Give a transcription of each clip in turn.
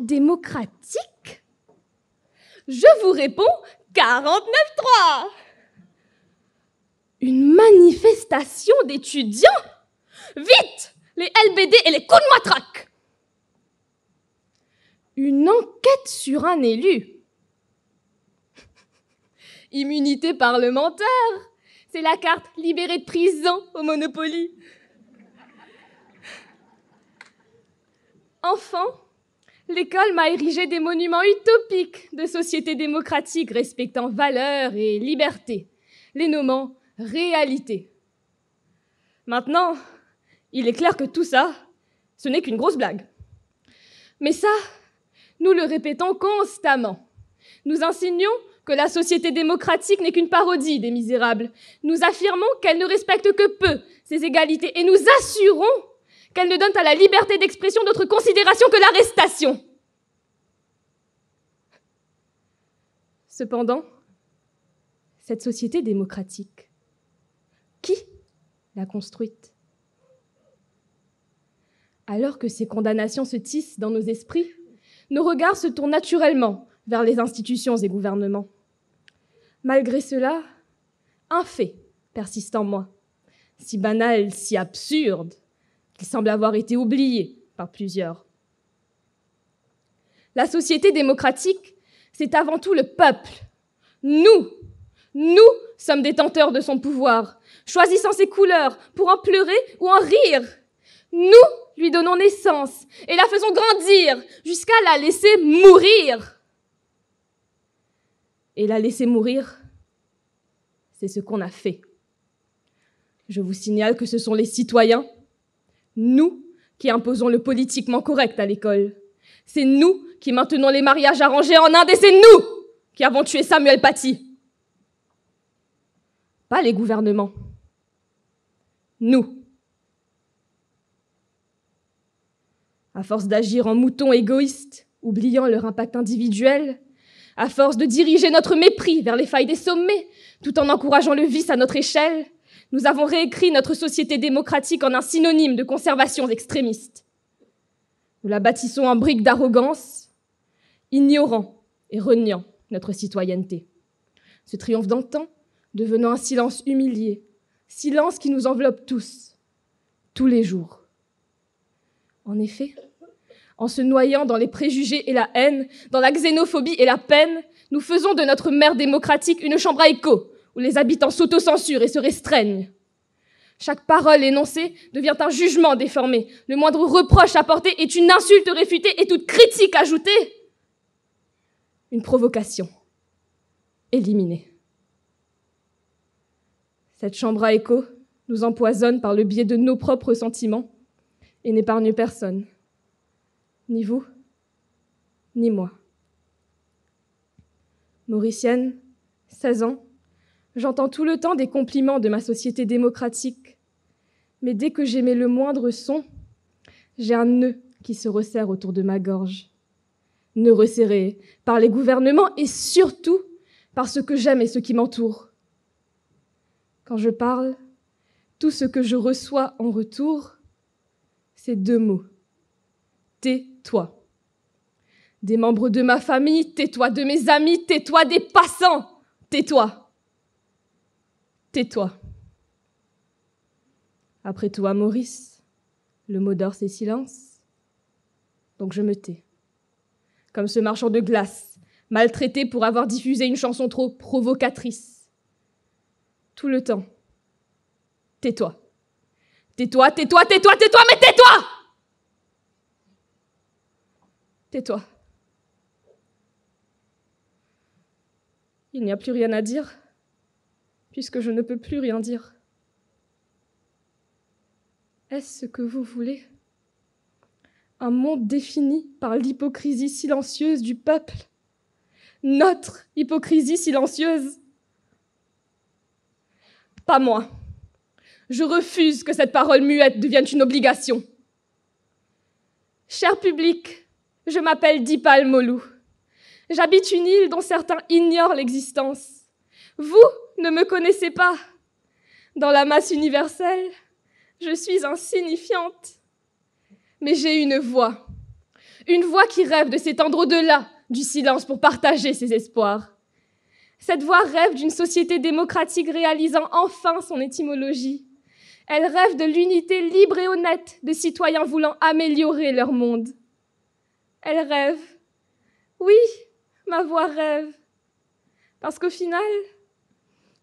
démocratique? Je vous réponds 49.3. Une manifestation d'étudiants? Vite, les LBD et les coups de matraque. Une enquête sur un élu? Immunité parlementaire, c'est la carte libérée de prison au Monopoly. Enfant, l'école m'a érigé des monuments utopiques de sociétés démocratiques respectant valeurs et libertés, les nommant réalité. Maintenant, il est clair que tout ça, ce n'est qu'une grosse blague. Mais ça, nous le répétons constamment. Nous enseignons que la société démocratique n'est qu'une parodie des misérables. Nous affirmons qu'elle ne respecte que peu ces égalités et nous assurons qu'elle ne donne à la liberté d'expression d'autre considération que l'arrestation. Cependant, cette société démocratique, qui l'a construite? Alors que ces condamnations se tissent dans nos esprits, nos regards se tournent naturellement vers les institutions et gouvernements. Malgré cela, un fait persiste en moi, si banal, si absurde, qu'il semble avoir été oublié par plusieurs. La société démocratique, c'est avant tout le peuple. Nous sommes détenteurs de son pouvoir, choisissant ses couleurs pour en pleurer ou en rire. Nous lui donnons naissance et la faisons grandir jusqu'à la laisser mourir. Et la laisser mourir, c'est ce qu'on a fait. Je vous signale que ce sont les citoyens, nous, qui imposons le politiquement correct à l'école. C'est nous qui maintenons les mariages arrangés en Inde et c'est nous qui avons tué Samuel Paty. Pas les gouvernements. Nous. À force d'agir en moutons égoïstes, oubliant leur impact individuel, à force de diriger notre mépris vers les failles des sommets, tout en encourageant le vice à notre échelle, nous avons réécrit notre société démocratique en un synonyme de conservation extrémiste. Nous la bâtissons en briques d'arrogance, ignorant et reniant notre citoyenneté. Ce triomphe d'antan devenant un silence humilié, silence qui nous enveloppe tous les jours. En effet, en se noyant dans les préjugés et la haine, dans la xénophobie et la peine, nous faisons de notre mère démocratique une chambre à écho, où les habitants s'autocensurent et se restreignent. Chaque parole énoncée devient un jugement déformé. Le moindre reproche apporté est une insulte réfutée et toute critique ajoutée. Une provocation éliminée. Cette chambre à écho nous empoisonne par le biais de nos propres sentiments et n'épargne personne. Ni vous, ni moi. Mauricienne, 16 ans, j'entends tout le temps des compliments de ma société démocratique. Mais dès que j'émets le moindre son, j'ai un nœud qui se resserre autour de ma gorge. Nœud resserré par les gouvernements et surtout par ce que j'aime et ce qui m'entoure. Quand je parle, tout ce que je reçois en retour, c'est 2 mots. Tais-toi. Des membres de ma famille, tais-toi. De mes amis, tais-toi. Des passants, tais-toi. Tais-toi. Après toi, Maurice, le mot d'or, c'est silence. Donc je me tais. Comme ce marchand de glace, maltraité pour avoir diffusé une chanson trop provocatrice. Tout le temps. Tais-toi. Tais-toi, tais-toi, tais-toi, tais-toi, mais tais-toi! Tais-toi. Il n'y a plus rien à dire, puisque je ne peux plus rien dire. Est-ce ce que vous voulez? Un monde défini par l'hypocrisie silencieuse du peuple? Notre hypocrisie silencieuse? Pas moi. Je refuse que cette parole muette devienne une obligation. Cher public, je m'appelle Dipal Molou. J'habite une île dont certains ignorent l'existence. Vous ne me connaissez pas. Dans la masse universelle, je suis insignifiante. Mais j'ai une voix Une voix qui rêve de s'étendre au-delà du silence pour partager ses espoirs. Cette voix rêve d'une société démocratique réalisant enfin son étymologie. Elle rêve de l'unité libre et honnête de citoyens voulant améliorer leur monde. Elle rêve. Oui, ma voix rêve. Parce qu'au final,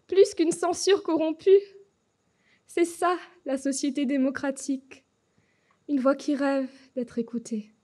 plus qu'une censure corrompue, c'est ça la société démocratique. Une voix qui rêve d'être écoutée.